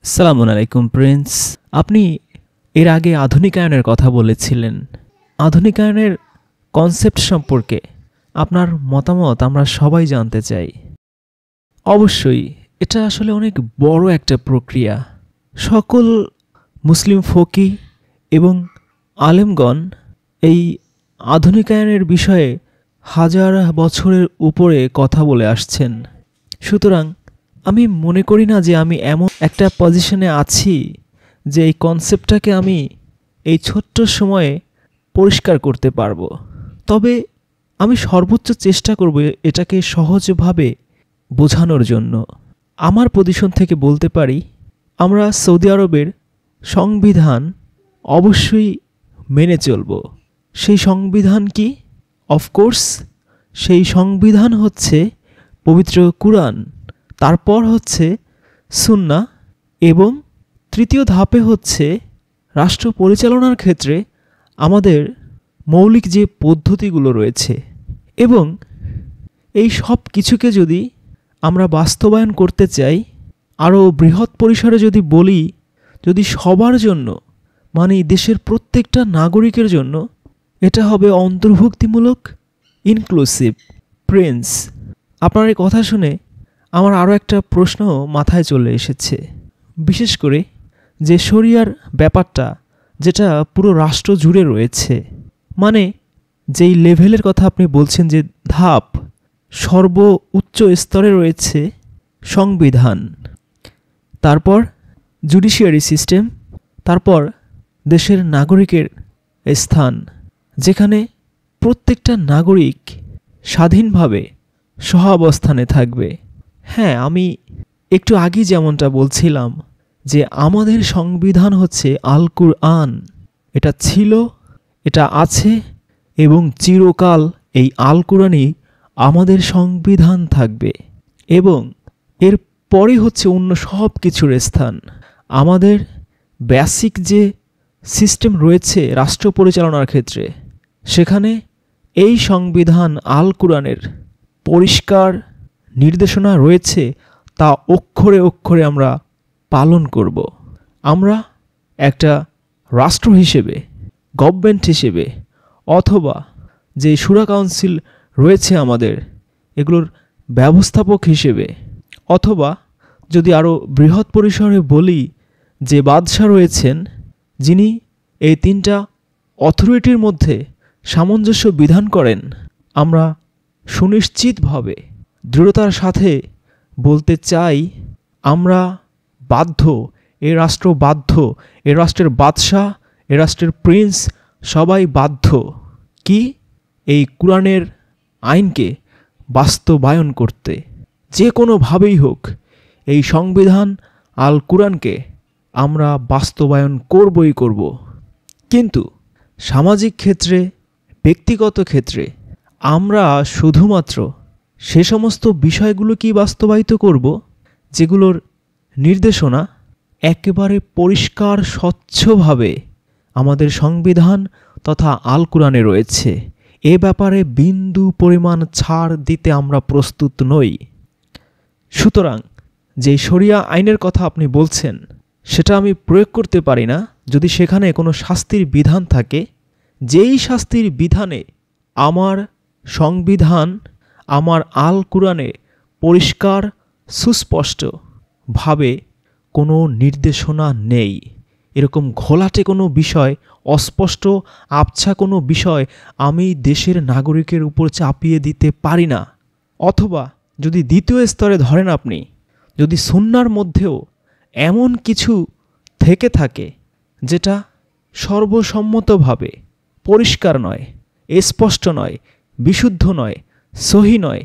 আসসালামু আলাইকুম প্রিন্স। আপনি এর আগে আধুনিকায়নের কথা বলেছিলেন। আধুনিকায়নের কনসেপ্ট সম্পর্কে আপনার মতামত আমরা সবাই জানতে চাই। অবশ্যই এটা আসলে অনেক বড় একটা প্রক্রিয়া। সকল মুসলিম ফকি এবং আলেমগণ এই আধুনিকায়নের বিষয়ে হাজার বছরের উপরে কথা বলে আসছেন। সুতরাং আমি মনে করি না যে আমি এমন একটা পজিশনে আছি যে এই কনসেপ্টটাকে আমি এই ছোট্ট সময়ে পরিষ্কার করতে পারবো। তবে আমি সর্বোচ্চ চেষ্টা করব এটাকে সহজভাবে বোঝানোর জন্য। আমার পজিশন থেকে বলতে পারি, আমরা সৌদি আরবের সংবিধান অবশ্যই মেনে চলব। সেই সংবিধান কি? অফকোর্স সেই সংবিধান হচ্ছে পবিত্র কুরআন, তারপর হচ্ছে সুন্নাহ এবং তৃতীয় ধাপে হচ্ছে রাষ্ট্র পরিচালনার ক্ষেত্রে আমাদের মৌলিক যে পদ্ধতিগুলো রয়েছে। এবং এই সব কিছুকে যদি আমরা বাস্তবায়ন করতে চাই, আরও বৃহৎ পরিসরে যদি বলি, যদি সবার জন্য মানে দেশের প্রত্যেকটা নাগরিকের জন্য, এটা হবে অন্তর্ভুক্তিমূলক, ইনক্লুসিভ। প্রিন্স, আপনার এই কথা শুনে আমার আরও একটা প্রশ্ন মাথায় চলে এসেছে। বিশেষ করে যে শরিয়ার ব্যাপারটা, যেটা পুরো রাষ্ট্র জুড়ে রয়েছে, মানে যেই লেভেলের কথা আপনি বলছেন, যে ধাপ, সর্ব উচ্চ স্তরে রয়েছে সংবিধান, তারপর জুডিশিয়ারি সিস্টেম, তারপর দেশের নাগরিকের স্থান, যেখানে প্রত্যেকটা নাগরিক স্বাধীনভাবে সহাবস্থানে থাকবে। হ্যাঁ, আমি একটু আগে যেমনটা বলছিলাম যে আমাদের সংবিধান হচ্ছে আল কুরআন। এটা ছিল, এটা আছে এবং চিরকাল এই আল কুরআনই আমাদের সংবিধান থাকবে। এবং এর পরে হচ্ছে অন্য সব কিছুর স্থান। আমাদের বেসিক যে সিস্টেম রয়েছে রাষ্ট্র পরিচালনার ক্ষেত্রে, সেখানে এই সংবিধান আল কুরআনের পরিষ্কার নির্দেশনা রয়েছে, তা অক্ষরে অক্ষরে আমরা পালন করব। আমরা একটা রাষ্ট্র হিসেবে, গভর্নমেন্ট হিসেবে, অথবা যে শুরা কাউন্সিল রয়েছে আমাদের, এগুলোর ব্যবস্থাপক হিসেবে, অথবা যদি আরও বৃহৎ পরিসরে বলি, যে বাদশাহ রয়েছেন, যিনি এই তিনটা অথরিটির মধ্যে সামঞ্জস্য বিধান করেন, আমরা সুনিশ্চিতভাবে দৃঢ়তার সাথে বলতে চাই, আমরা বাধ্য, এ রাষ্ট্র বাধ্য, এ রাষ্ট্রের বাদশাহ, এ রাষ্ট্রের প্রিন্স সবাই বাধ্য কি এই কুরআনের আইনকে বাস্তবায়ন করতে। যে কোনোভাবেই হোক এই সংবিধান আল কুরআনকে আমরা বাস্তবায়ন করবই করব। কিন্তু সামাজিক ক্ষেত্রে, ব্যক্তিগত ক্ষেত্রে আমরা শুধুমাত্র সে সমস্ত বিষয়গুলো কি বাস্তবায়িত করব যেগুলোর নির্দেশনা একেবারে পরিষ্কার স্বচ্ছভাবে আমাদের সংবিধান তথা আল কুরআনে রয়েছে। এ ব্যাপারে বিন্দু পরিমাণ ছাড় দিতে আমরা প্রস্তুত নই। সুতরাং যে শরিয়া আইনের কথা আপনি বলছেন, সেটা আমি প্রয়োগ করতে পারি না যদি সেখানে কোনো শাস্তির বিধান থাকে, যেই শাস্তির বিধানে আমার সংবিধান, আমার আল কুরআনে পরিষ্কার সুস্পষ্টভাবে কোনো নির্দেশনা নেই। এরকম ঘোলাটে কোনো বিষয়, অস্পষ্ট আবছা কোনো বিষয় আমি দেশের নাগরিকের উপর চাপিয়ে দিতে পারি না। অথবা যদি দ্বিতীয় স্তরে ধরেন আপনি, যদি সুন্নাহর মধ্যেও এমন কিছু থেকে থাকে যেটা সর্বসম্মতভাবে পরিষ্কার নয়, স্পষ্ট নয়, বিশুদ্ধ নয়, সহি নয়,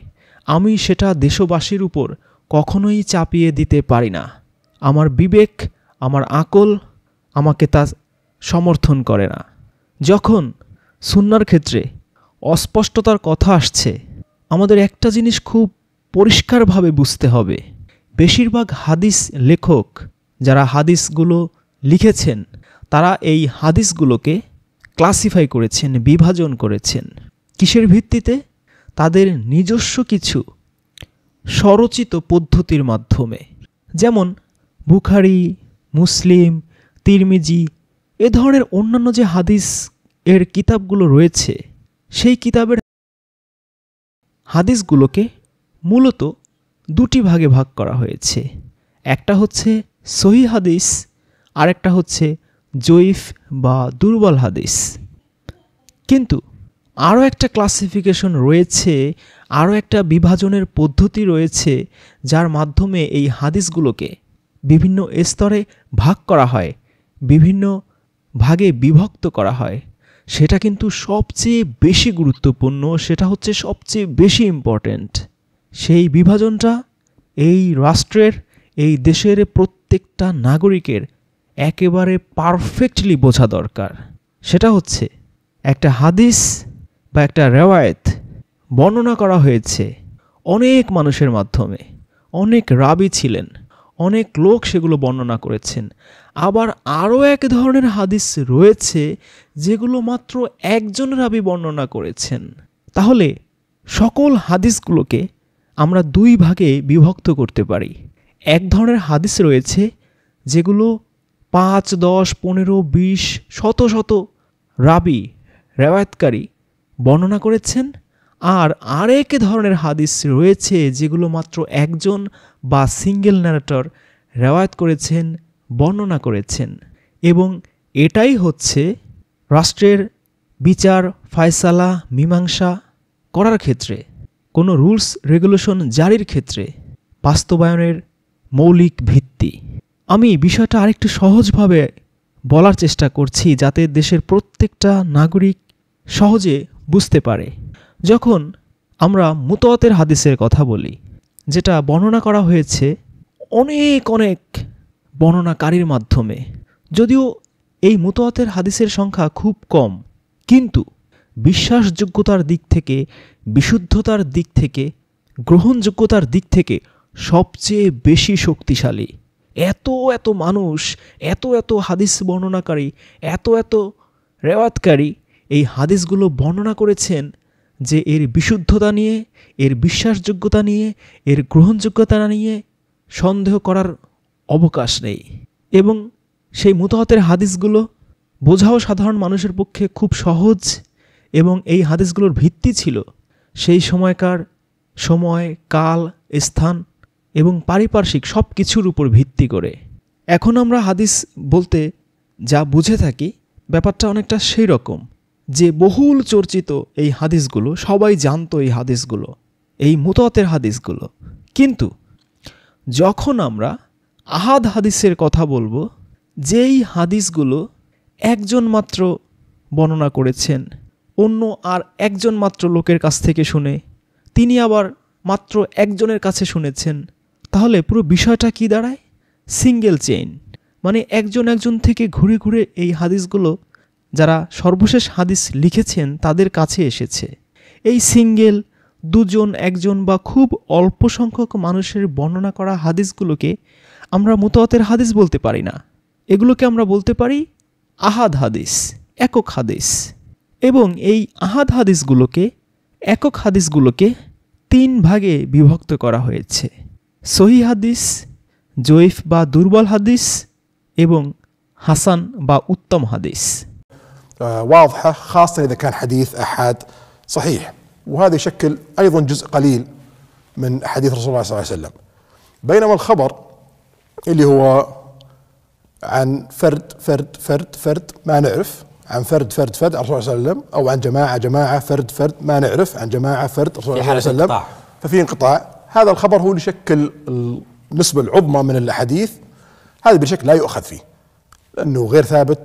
আমি সেটা দেশবাসীর উপর কখনোই চাপিয়ে দিতে পারি না। আমার বিবেক, আমার আকল আমাকে তা সমর্থন করে না। যখন সুন্নাহর ক্ষেত্রে অস্পষ্টতার কথা আসছে, আমাদের একটা জিনিস খুব পরিষ্কারভাবে বুঝতে হবে, বেশিরভাগ হাদিস লেখক যারা হাদিসগুলো লিখেছেন, তারা এই হাদিসগুলোকে ক্লাসিফাই করেছেন, বিভাজন করেছেন। কিসের ভিত্তিতে? তাদের নিজস্ব কিছু স্বরচিত পদ্ধতির মাধ্যমে। যেমন বুখারী, মুসলিম, তিরমিজি এ ধরনের অন্যান্য যে হাদিস এর কিতাবগুলো রয়েছে, সেই কিতাবের হাদিসগুলোকে মূলত দুটি ভাগে ভাগ করা হয়েছে। একটা হচ্ছে সহিহ হাদিস, আর একটা হচ্ছে জয়ীফ বা দুর্বল হাদিস। কিন্তু আরও একটা ক্লাসিফিকেশন রয়েছে, আরও একটা বিভাজনের পদ্ধতি রয়েছে, যার মাধ্যমে এই হাদিসগুলোকে বিভিন্ন স্তরে ভাগ করা হয়, বিভিন্ন ভাগে বিভক্ত করা হয়। সেটা কিন্তু সবচেয়ে বেশি গুরুত্বপূর্ণ, সেটা হচ্ছে সবচেয়ে বেশি ইম্পর্ট্যান্ট। সেই বিভাজনটা এই রাষ্ট্রের, এই দেশের প্রত্যেকটা নাগরিকের একেবারে পারফেক্টলি বোঝা দরকার। সেটা হচ্ছে একটা হাদিস বা একটা রেওয়ায়েত বর্ণনা করা হয়েছে অনেক মানুষের মাধ্যমে, অনেক রাবি ছিলেন, অনেক লোক সেগুলো বর্ণনা করেছেন। আবার আরও এক ধরনের হাদিস রয়েছে যেগুলো মাত্র একজন রাবি বর্ণনা করেছেন। তাহলে সকল হাদিসগুলোকে আমরা দুই ভাগে বিভক্ত করতে পারি। এক ধরনের হাদিস রয়েছে যেগুলো 5, 10, 15, 20, শত শত রাবি, রেওয়ায়েতকারী বর্ণনা করেছেন। আর আরেক ধরনের হাদিস রয়েছে যেগুলো মাত্র একজন বা সিঙ্গেল ন্যারেটর রেওয়ায়েত করেছেন, বর্ণনা করেছেন। এবং এটাই হচ্ছে রাষ্ট্রের বিচার, ফায়সালা, মীমাংসা করার ক্ষেত্রে, কোনো রুলস রেগুলেশন জারির ক্ষেত্রে বাস্তবায়নের মৌলিক ভিত্তি। আমি বিষয়টা আরেকটু সহজভাবে বলার চেষ্টা করছি যাতে দেশের প্রত্যেকটা নাগরিক সহজে বুঝতে পারে। যখন আমরা মুতওয়াতের হাদিসের কথা বলি, যেটা বর্ণনা করা হয়েছে অনেক অনেক বর্ণনাকারীর মাধ্যমে, যদিও এই মুতওয়াতের হাদিসের সংখ্যা খুব কম, কিন্তু বিশ্বাসযোগ্যতার দিক থেকে, বিশুদ্ধতার দিক থেকে, গ্রহণযোগ্যতার দিক থেকে সবচেয়ে বেশি শক্তিশালী। এত এত মানুষ, এত এত হাদিস বর্ণনাকারী, এত এত রেওয়াতকারী এই হাদিসগুলো বর্ণনা করেছেন যে এর বিশুদ্ধতা নিয়ে, এর বিশ্বাসযোগ্যতা নিয়ে, এর গ্রহণযোগ্যতা নিয়ে সন্দেহ করার অবকাশ নেই। এবং সেই মুতওয়াতের হাদিসগুলো বোঝাও সাধারণ মানুষের পক্ষে খুব সহজ। এবং এই হাদিসগুলোর ভিত্তি ছিল সেই সময়কার সময়, কাল, স্থান এবং পারিপার্শ্বিক সব কিছুর উপর ভিত্তি করে। এখন আমরা হাদিস বলতে যা বুঝে থাকি, ব্যাপারটা অনেকটা সেই রকম যে বহুল চর্চিত এই হাদিসগুলো, সবাই জানতো এই হাদিসগুলো, এই মুতওয়াতের হাদিসগুলো। কিন্তু যখন আমরা আহাদ হাদিসের কথা বলবো, যেই হাদিসগুলো একজন মাত্র বর্ণনা করেছেন, অন্য আর একজন মাত্র লোকের কাছ থেকে শুনে, তিনি আবার মাত্র একজনের কাছে শুনেছেন, তাহলে পুরো বিষয়টা কি দাঁড়ায়? Single chain. মানে একজন একজন থেকে ঘুরে ঘুরে এই হাদিসগুলো যারা সর্বশেষ হাদিস লিখেছেন তাদের কাছে এসেছে। এই সিঙ্গেল, দুজন, একজন বা খুব অল্প সংখ্যক মানুষের বর্ণনা করা হাদিসগুলোকে আমরা মুতওয়াতের হাদিস বলতে পারি না। এগুলোকে আমরা বলতে পারি আহাদ হাদিস, একক হাদিস। এবং এই আহাদ হাদিসগুলোকে, একক হাদিসগুলোকে 3 ভাগে বিভক্ত করা হয়েছে: সহিহ হাদিস, জয়ীফ বা দুর্বল হাদিস এবং হাসান বা উত্তম হাদিস। واضحة خاصة إذا كان حديث أحاد صحيح، وهذا يشكل أيضا جزء قليل من حديث رسول الله صلى الله عليه وسلم. بينما الخبر اللي هو عن فرد ما نعرف، عن فرد عن رسول الله صلى الله عليه وسلم، أو عن جماعة فرد ما نعرف، عن جماعة فرد رسول الله صلى الله عليه وسلم، ففي انقطاع. هذا الخبر هو اللي يشكل النسبة العظمى من الأحاديث. هذا بشكل لا يؤخذ فيه لأنه غير ثابت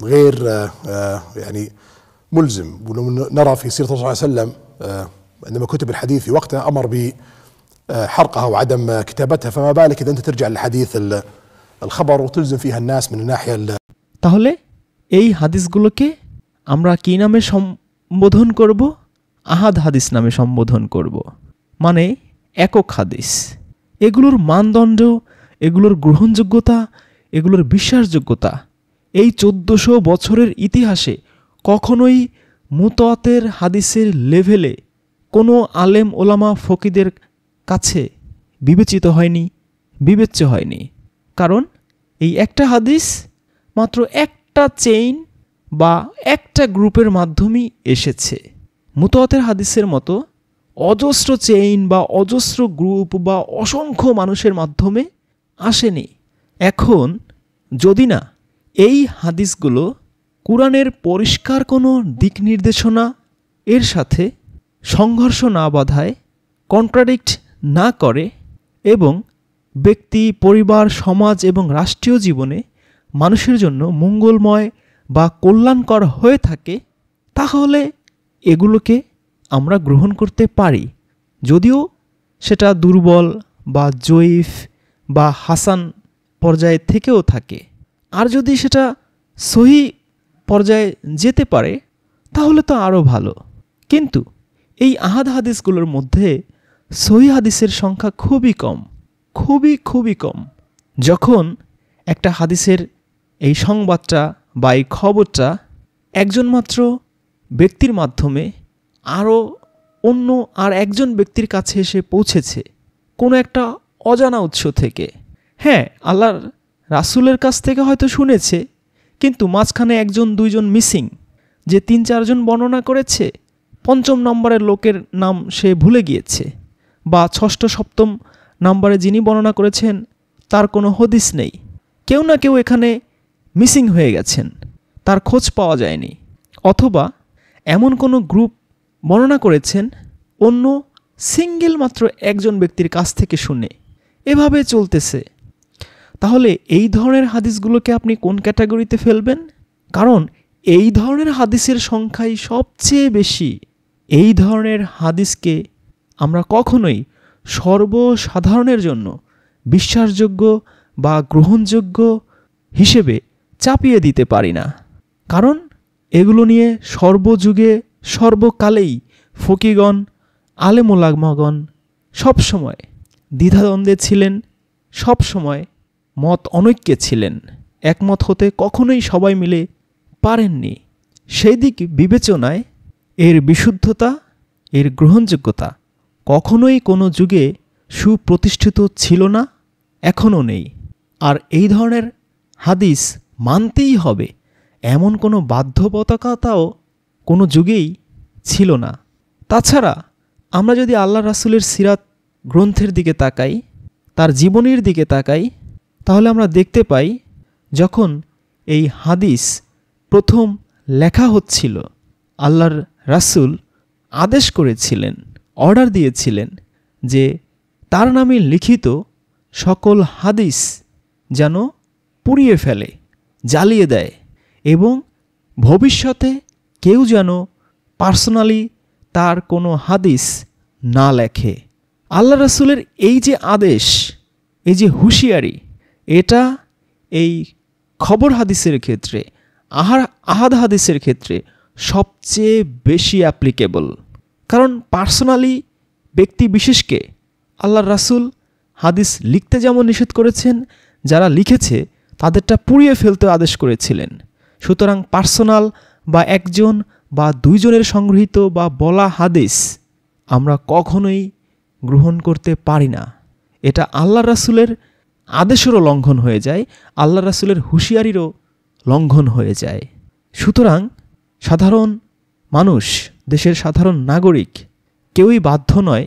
وغير يعني ملزم. ولو نرى في سيرة الرسول صلى الله عليه وسلم عندما كتب الحديث في وقتها أمر بحرقها وعدم كتابتها، فما بالك إذا أنت ترجع لحديث الخبر وتلزم فيها الناس من الناحية তাহলে এই হাদিসগুলোকে আমরা কি নামে সম্বোধন করব? আহাদ হাদিস নামে সম্বোধন করব, মানে একক হাদিস। এগুলোর মানদণ্ড, এগুলোর গ্রহণযোগ্যতা, এগুলোর বিশ্বাসযোগ্যতা এই 1400 বছরের ইতিহাসে কখনোই মুতওয়াতের হাদিসের লেভেলে কোনো আলেম ওলামা ফকিদের কাছে বিবেচিত হয়নি, বিবেচ্য হয়নি। কারণ এই একটা হাদিস মাত্র একটা চেইন বা একটা গ্রুপের মাধ্যমেই এসেছে। মুতওয়াতির হাদিসের মতো অজস্র চেইন বা অজস্র গ্রুপ বা অসংখ্য মানুষের মাধ্যমে আসেনি। এখন যদি না এই হাদিসগুলো কুরআনের পরিষ্কার কোনো দিক নির্দেশনা এর সাথে সংঘর্ষ না বাধায়, কন্ট্রাডিক্ট না করে এবং ব্যক্তি, পরিবার, সমাজ এবং রাষ্ট্রীয় জীবনে মানুষের জন্য মঙ্গলময় বা কল্যাণকর হয়ে থাকে, তাহলে এগুলোকে আমরা গ্রহণ করতে পারি, যদিও সেটা দুর্বল বা জয়ীফ বা হাসান পর্যায়ে থেকেও থাকে। আর যদি সেটা সহি পর্যায়ে যেতে পারে তাহলে তো আরও ভালো। কিন্তু এই আহাদ হাদিসগুলোর মধ্যে সহি হাদিসের সংখ্যা খুবই কম, খুবই কম। যখন একটা হাদিসের এই সংবাদটা বা এই খবরটা একজন মাত্র ব্যক্তির মাধ্যমে আরও অন্য আর একজন ব্যক্তির কাছে এসে পৌঁছেছে কোনো একটা অজানা উৎস থেকে, হ্যাঁ আল্লাহর রাসূলের কাছ থেকে হয়তো শুনেছে, কিন্তু মাঝখানে একজন দুইজন মিসিং, যে ৩-৪ জন বর্ণনা করেছে ৫ম নম্বরের লোকের নাম সে ভুলে গিয়েছে, বা ৬ষ্ঠ ৭ম নম্বরে যিনি বর্ণনা করেছেন তার কোনো হদিস নেই। কেউ না কেউ এখানে মিসিং হয়ে গেছেন, তার খোঁজ পাওয়া যায়নি। অথবা এমন কোনো গ্রুপ বর্ণনা করেছেন অন্য সিঙ্গেল মাত্র একজন ব্যক্তির কাছ থেকে শুনে, এভাবে চলতেছে। তাহলে এই ধরনের হাদিসগুলোকে আপনি কোন ক্যাটাগরিতে ফেলবেন? কারণ এই ধরনের হাদিসের সংখ্যাই সবচেয়ে বেশি। এই ধরনের হাদিসকে আমরা কখনোই সর্বসাধারণের জন্য বিশ্বাসযোগ্য বা গ্রহণযোগ্য হিসেবে চাপিয়ে দিতে পারি না। কারণ এগুলো নিয়ে সর্বযুগে সর্বকালেই ফকিগণ, আলেম ওলামাগণ সবসময় দ্বিধাদ্বন্দ্বে ছিলেন, সবসময় মত অনৈক্যে ছিলেন, একমত হতে কখনোই সবাই মিলে পারেননি। সেই দিক বিবেচনায় এর বিশুদ্ধতা, এর গ্রহণযোগ্যতা কখনোই কোনো যুগে সুপ্রতিষ্ঠিত ছিল না, এখনও নেই। আর এই ধরনের হাদিস মানতেই হবে এমন কোনো বাধ্যবাধকতাও কোনো যুগেই ছিল না। তাছাড়া আমরা যদি আল্লাহ রাসূলের সিরাত গ্রন্থের দিকে তাকাই, তার জীবনীর দিকে তাকাই, তাহলে আমরা দেখতে পাই যখন এই হাদিস প্রথম লেখা হচ্ছিল, আল্লাহর রাসূল আদেশ করেছিলেন, অর্ডার দিয়েছিলেন যে তার নামে লিখিত সকল হাদিস যেন পুড়িয়ে ফেলে, জ্বালিয়ে দেয়, এবং ভবিষ্যতে কেউ যেন পার্সোনালি তার কোনো হাদিস না লেখে। আল্লাহ রাসূলের এই যে আদেশ, এই যে হুঁশিয়ারি, এটা এই খবর হাদিসের ক্ষেত্রে, আহাদ হাদিসের ক্ষেত্রে সবচেয়ে বেশি অ্যাপ্লিকেবল। কারণ পার্সোনালি ব্যক্তি বিশেষকে আল্লাহর রাসূল হাদিস লিখতে যেমন নিষেধ করেছেন, যারা লিখেছে তাদেরটা পুড়িয়ে ফেলতে আদেশ করেছিলেন। সুতরাং পার্সোনাল বা একজন বা দুইজনের সংগৃহীত বা বলা হাদিস আমরা কখনোই গ্রহণ করতে পারি না। এটা আল্লাহর রাসূলের আদেশেরও লঙ্ঘন হয়ে যায়, আল্লাহর রাসূলের হুঁশিয়ারিরও লঙ্ঘন হয়ে যায়। সুতরাং সাধারণ মানুষ, দেশের সাধারণ নাগরিক কেউই বাধ্য নয়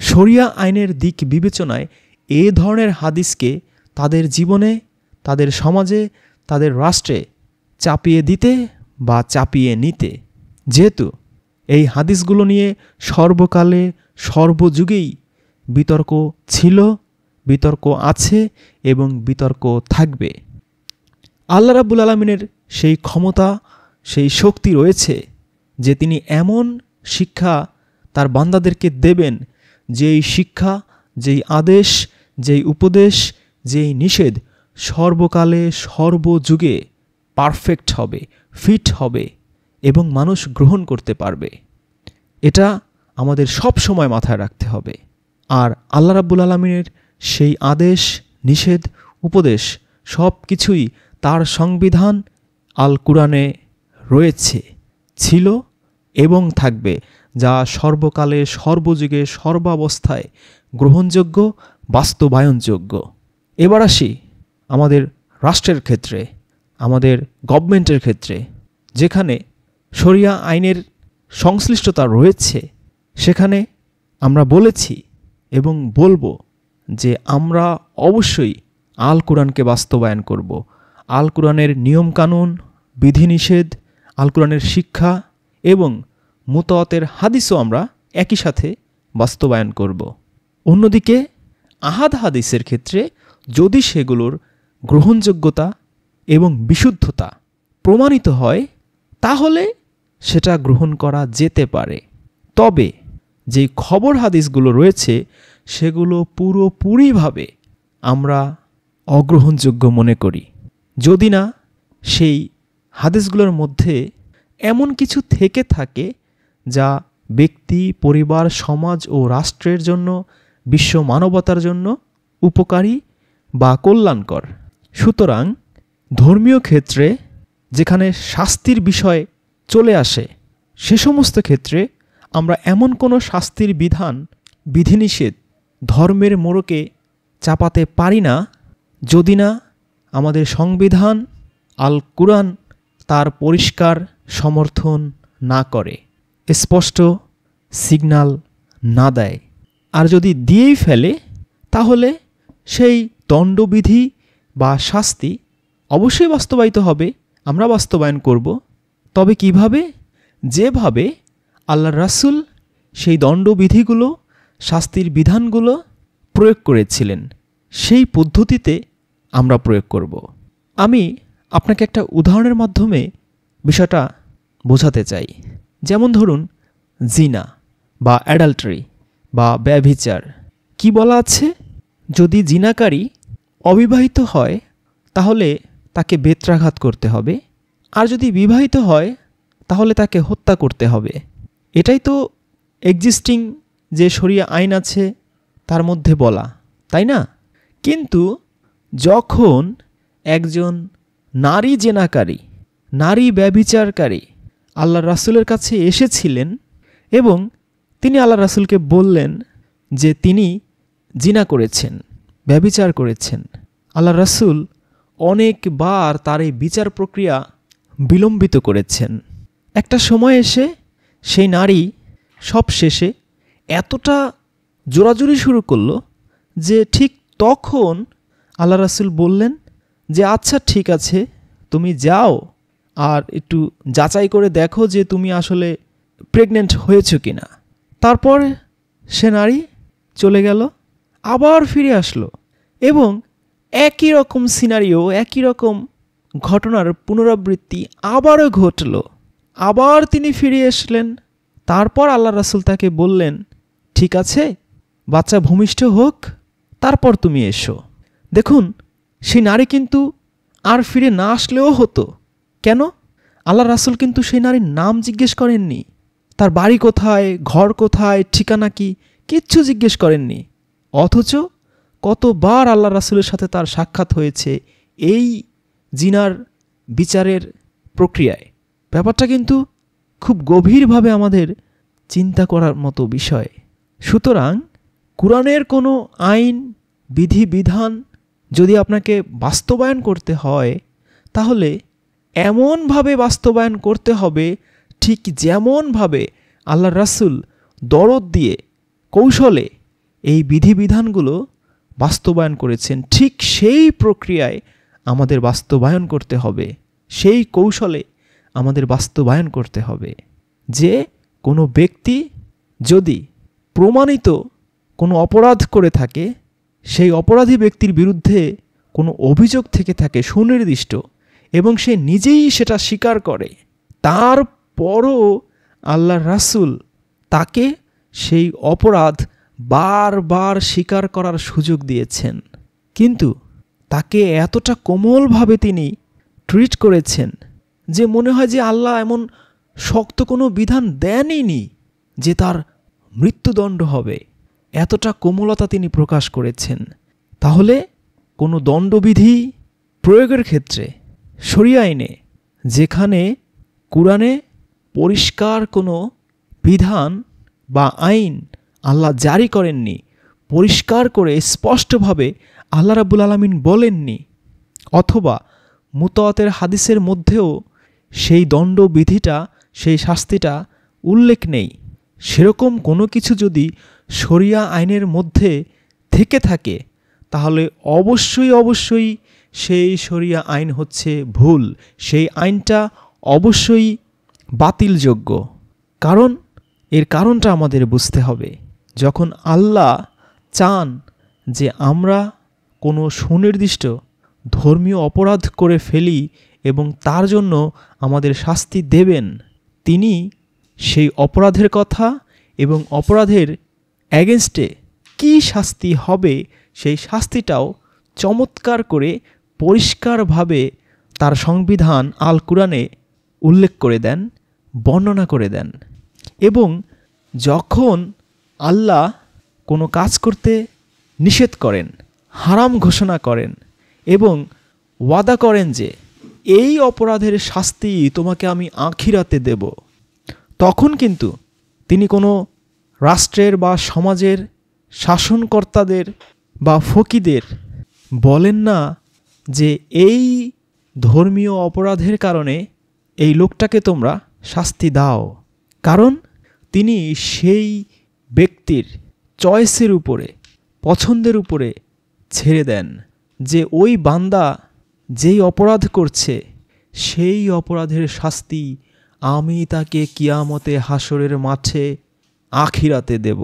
শরিয়া আইনের দিক বিবেচনায় এ ধরনের হাদিসকে তাদের জীবনে, তাদের সমাজে, তাদের রাষ্ট্রে চাপিয়ে দিতে বা চাপিয়ে নিতে। যেহেতু এই হাদিসগুলো নিয়ে সর্বকালে সর্বযুগেই বিতর্ক ছিল, বিতর্ক আছে এবং বিতর্ক থাকবে। আল্লাহ রাব্বুল আলামিনের সেই ক্ষমতা, সেই শক্তি রয়েছে যে তিনি এমন শিক্ষা তার বান্দাদেরকে দেবেন, যেই শিক্ষা, যেই আদেশ, যেই উপদেশ, যেই নিষেধ সর্বকালে সর্বযুগে পারফেক্ট হবে, ফিট হবে এবং মানুষ গ্রহণ করতে পারবে। এটা আমাদের সব সময় মাথায় রাখতে হবে। আর আল্লাহ রাব্বুল আলামিনের সেই আদেশ, নিষেধ, উপদেশ সব কিছুই তার সংবিধান আল কুরআনে রয়েছে, ছিল এবং থাকবে, যা সর্বকালে সর্বযুগে সর্বাবস্থায় গ্রহণযোগ্য, বাস্তবায়নযোগ্য। এবার আসি আমাদের রাষ্ট্রের ক্ষেত্রে, আমাদের গভর্নমেন্টের ক্ষেত্রে, যেখানে শরিয়া আইনের সংশ্লিষ্টতা রয়েছে, সেখানে আমরা বলেছি এবং বলবো যে আমরা অবশ্যই আল কোরআনকে বাস্তবায়ন করব। আল কোরআনের নিয়মকানুন, বিধিনিষেধ, আল কোরআনের শিক্ষা এবং মুতাওয়াতের হাদিসও আমরা একই সাথে বাস্তবায়ন করব। অন্যদিকে আহাদ হাদিসের ক্ষেত্রে যদি সেগুলোর গ্রহণযোগ্যতা এবং বিশুদ্ধতা প্রমাণিত হয় তাহলে সেটা গ্রহণ করা যেতে পারে। তবে যে খবর হাদিসগুলো রয়েছে সেগুলো পুরোপুরিভাবে আমরা অগ্রহণযোগ্য মনে করি, যদি না সেই হাদিসগুলোর মধ্যে এমন কিছু থেকে থাকে যা ব্যক্তি, পরিবার, সমাজ ও রাষ্ট্রের জন্য, বিশ্ব মানবতার জন্য উপকারী বা কল্যাণকর। সুতরাং ধর্মীয় ক্ষেত্রে যেখানে শাস্তির বিষয় চলে আসে সে সমস্ত ক্ষেত্রে আমরা এমন কোনো শাস্তির বিধান, বিধিনিষেধ ধর্মের মোড়কে চাপাতে পারি না যদি না আমাদের সংবিধান আল কুরআন তার পরিষ্কার সমর্থন না করে, স্পষ্ট সিগন্যাল না দেয়। আর যদি দিয়েই ফেলে তাহলে সেই দণ্ডবিধি বা শাস্তি অবশ্যই বাস্তবায়িত হবে, আমরা বাস্তবায়ন করব। তবে কিভাবে? যেভাবে আল্লাহর রাসূল সেই দণ্ডবিধিগুলো, শাস্তির বিধানগুলো প্রয়োগ করেছিলেন সেই পদ্ধতিতে আমরা প্রয়োগ করব। আমি আপনাকে একটা উদাহরণের মাধ্যমে বিষয়টা বোঝাতে চাই। যেমন ধরুন জিনা বা অ্যাডাল্টারি বা ব্যভিচার। কি বলা আছে? যদি জিনাকারী অবিবাহিত হয় তাহলে তাকে বেত্রাঘাত করতে হবে, আর যদি বিবাহিত হয় তাহলে তাকে হত্যা করতে হবে। এটাই তো এক্সিস্টিং যে শরিয়া আইন আছে তার মধ্যে বলা, তাই না? কিন্তু যখন একজন নারী জেনাকারী, নারী ব্যভিচারকারী আল্লাহর রাসূলের কাছে এসেছিলেন এবং তিনি আল্লাহর রাসূলকে বললেন যে তিনি জিনা করেছেন, ব্যভিচার করেছেন, আল্লাহর রাসূল অনেকবার তার এই বিচার প্রক্রিয়া বিলম্বিত করেছেন। একটা সময় এসে সেই নারী সব শেষে এতটা জোরাজুরি শুরু করলো যে ঠিক তখন আল্লাহ রাসূল বললেন যে আচ্ছা ঠিক আছে, তুমি যাও আর একটু যাচাই করে দেখো যে তুমি আসলে প্রেগনেন্ট হয়েছো কিনা। তারপর সে নারী চলে গেল, আবার ফিরে আসলো এবং একই রকম সিনারিও, একই রকম ঘটনার পুনরাবৃত্তি আবারও ঘটল। আবার তিনি ফিরে আসলেন। তারপর আল্লাহ রাসূল তাকে বললেন ঠিক আছে, বাচ্চা ভূমিষ্ঠ হোক, তারপর তুমি এসো। দেখুন সেই নারী কিন্তু আর ফিরে না আসলেও হতো। কেন? আল্লাহ রাসূল কিন্তু সেই নারীর নাম জিজ্ঞেস করেননি, তার বাড়ি কোথায়, ঘর কোথায়, ঠিকানা কি, কিচ্ছু জিজ্ঞেস করেননি। অথচ কতবার আল্লাহ রাসূলের সাথে তার সাক্ষাৎ হয়েছে এই জিনার বিচারের প্রক্রিয়ায়। ব্যাপারটা কিন্তু খুব গভীরভাবে আমাদের চিন্তা করার মতো বিষয়। সুতরাং কুরআনের কোনো আইন, বিধি, বিধান যদি আপনাকে বাস্তবায়ন করতে হয় তাহলে এমনভাবে বাস্তবায়ন করতে হবে ঠিক যেমনভাবে আল্লাহর রাসূল দরদ দিয়ে কৌশলে এই বিধিবিধানগুলো বাস্তবায়ন করেছেন, ঠিক সেই প্রক্রিয়ায় আমাদের বাস্তবায়ন করতে হবে, সেই কৌশলে আমাদের বাস্তবায়ন করতে হবে। যে কোনো ব্যক্তি যদি প্রমাণিত কোনো অপরাধ করে থাকে, সেই অপরাধী ব্যক্তির বিরুদ্ধে কোনো অভিযোগ থেকে থাকে সুনির্দিষ্ট এবং সে নিজেই সেটা স্বীকার করে, তারপরও আল্লাহর রাসূল তাকে সেই অপরাধ বারবার স্বীকার করার সুযোগ দিয়েছেন, কিন্তু তাকে এতটা কোমলভাবে তিনি ট্রিট করেছেন যে মনে হয় যে আল্লাহ এমন শক্ত কোনো বিধান দেনইনি যে তার মৃত্যুদণ্ড হবে। এতটা কোমলতা তিনি প্রকাশ করেছেন। তাহলে কোনো দণ্ডবিধি প্রয়োগের ক্ষেত্রে শরিয়া আইনে যেখানে কুরআনে পরিষ্কার কোনো বিধান বা আইন আল্লাহ জারি করেননি, পরিষ্কার করে স্পষ্টভাবে আল্লাহ রাব্বুল আলামিন বলেননি, অথবা মুতাওয়াতের হাদিসের মধ্যেও সেই দণ্ডবিধিটা, সেই শাস্তিটা উল্লেখ নেই। সেরকম কোনো কিছু যদি শরিয়া আইনের মধ্যে থেকে থাকে, তাহলে অবশ্যই সেই শরিয়া আইন হচ্ছে ভুল, সেই আইনটা অবশ্যই বাতিলযোগ্য। কারণ এর কারণটা আমাদের বুঝতে হবে। যখন আল্লাহ চান যে আমরা কোনো সুনির্দিষ্ট ধর্মীয় অপরাধ করে ফেলি এবং তার জন্য আমাদের শাস্তি দেবেন, তিনি সেই অপরাধের কথা এবং অপরাধের অ্যাগেনস্টে কী শাস্তি হবে সেই শাস্তিটাও চমৎকার করে পরিষ্কারভাবে তার সংবিধান আল কুরআনে উল্লেখ করে দেন, বর্ণনা করে দেন। এবং যখন আল্লাহ কোনো কাজ করতে নিষেধ করেন, হারাম ঘোষণা করেন এবং ওয়াদা করেন যে এই অপরাধের শাস্তি তোমাকে আমি আখিরাতে দেব, তখন কিন্তু তিনি কোনো রাষ্ট্রের বা সমাজের শাসনকর্তাদের বা ফকিদের বলেন না যে এই ধর্মীয় অপরাধের কারণে এই লোকটাকে তোমরা শাস্তি দাও। কারণ তিনি সেই ব্যক্তির চয়েসের উপরে, পছন্দের উপরে ছেড়ে দেন যে ওই বান্দা যেই অপরাধ করছে সেই অপরাধের শাস্তি আমি তাকে কিয়ামতে হাসরের মাঠে আখিরাতে দেব।